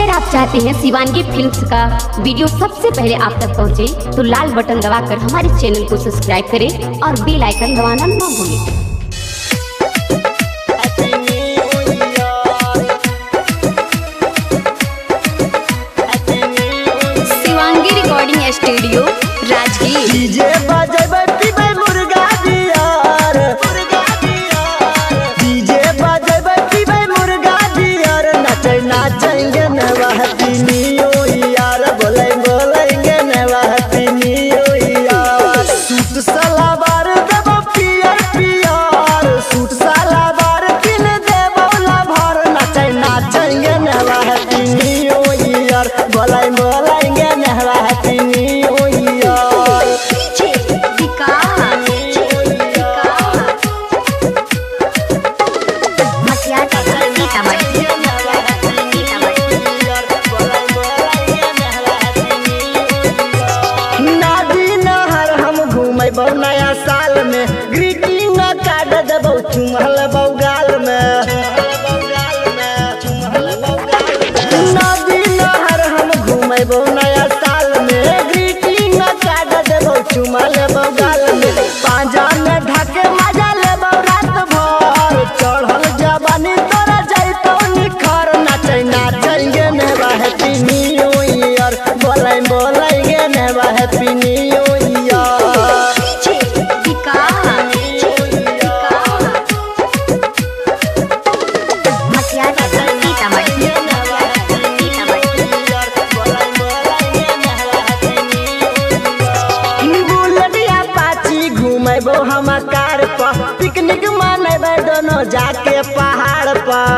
अगर आप चाहते हैं शिवांगी फिल्म्स का वीडियो सबसे पहले आप तक पहुंचे, तो लाल बटन दबाकर हमारे चैनल को सब्सक्राइब करें और बेल आइकन दबाना ना भूलें। Shivangi recording studio Rajgir. DJ बजेबै पीबै मुर्गा दियार, डीजे बजेबै पीबै मुर्गा दियार, नाचे नाचेंगे नवाहतीनी ओ यार, बोलेंगे नवाहतीनी ओ यार। सूट सलवार देबो पियर पियर, सूट सलवार किन देबो लभर, नाचे नाचेंगे नवाहतीनी ओ यार, बोलेंगे नवाहतीनी ओ यार। नया साल में ग्रीटिंग कार्ड देबो चुमहल बौगाल में, नदी नहर हम घूमेबो नया साल में, ग्रीटिंग कार्ड देबो चुमहल बौगाल में। पांजा में ढाके मजा लेबो रात भर, चढ़ल जवानी तोरा जैतो निखर, नाचे नाचेंगे नेवा हैप्पी न्यू ईयर, बोलेंगे नेवा हैप्पी न्यू ईयर। हम कार पर पिकनिक मनेबै दोनों जाके पहाड़ पर,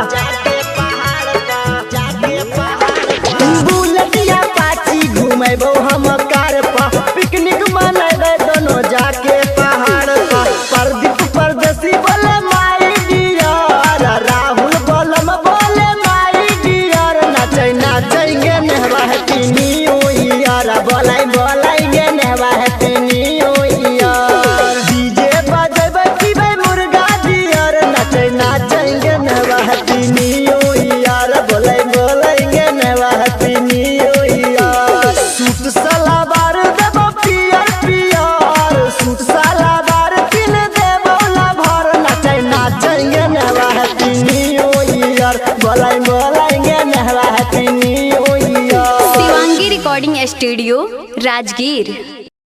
बुलेटिया पाची घूमेबो हम कार पर, पिकनिक मनेबै दोनों जाके पहाड़ पर। प्रदीप परदेसी बोले माई डियर, राहुल बोलम बोले माई डियर, नाचे नाचेंगे नेहवा हैप्पी न्यू ईयर, बोलेंगे नेहवा हैप्पी न्यू ईयर। डीजे बजेबै पीबै मुर्गा दियर, नाचे नाचेंगे नेहवा हैप्पी न्यू ईयर, बोलेंगे नेहवा हैप्पी न्यू ईयर। सूट सलवार देबो पियर पियर, सूट सलवार किन देबो लभर, नाचे नाचेंगे नेहवा हैप्पी न्यू ईयर, बोलेंगे नेहवा happy new year. Shivangi recording studio Rajgir.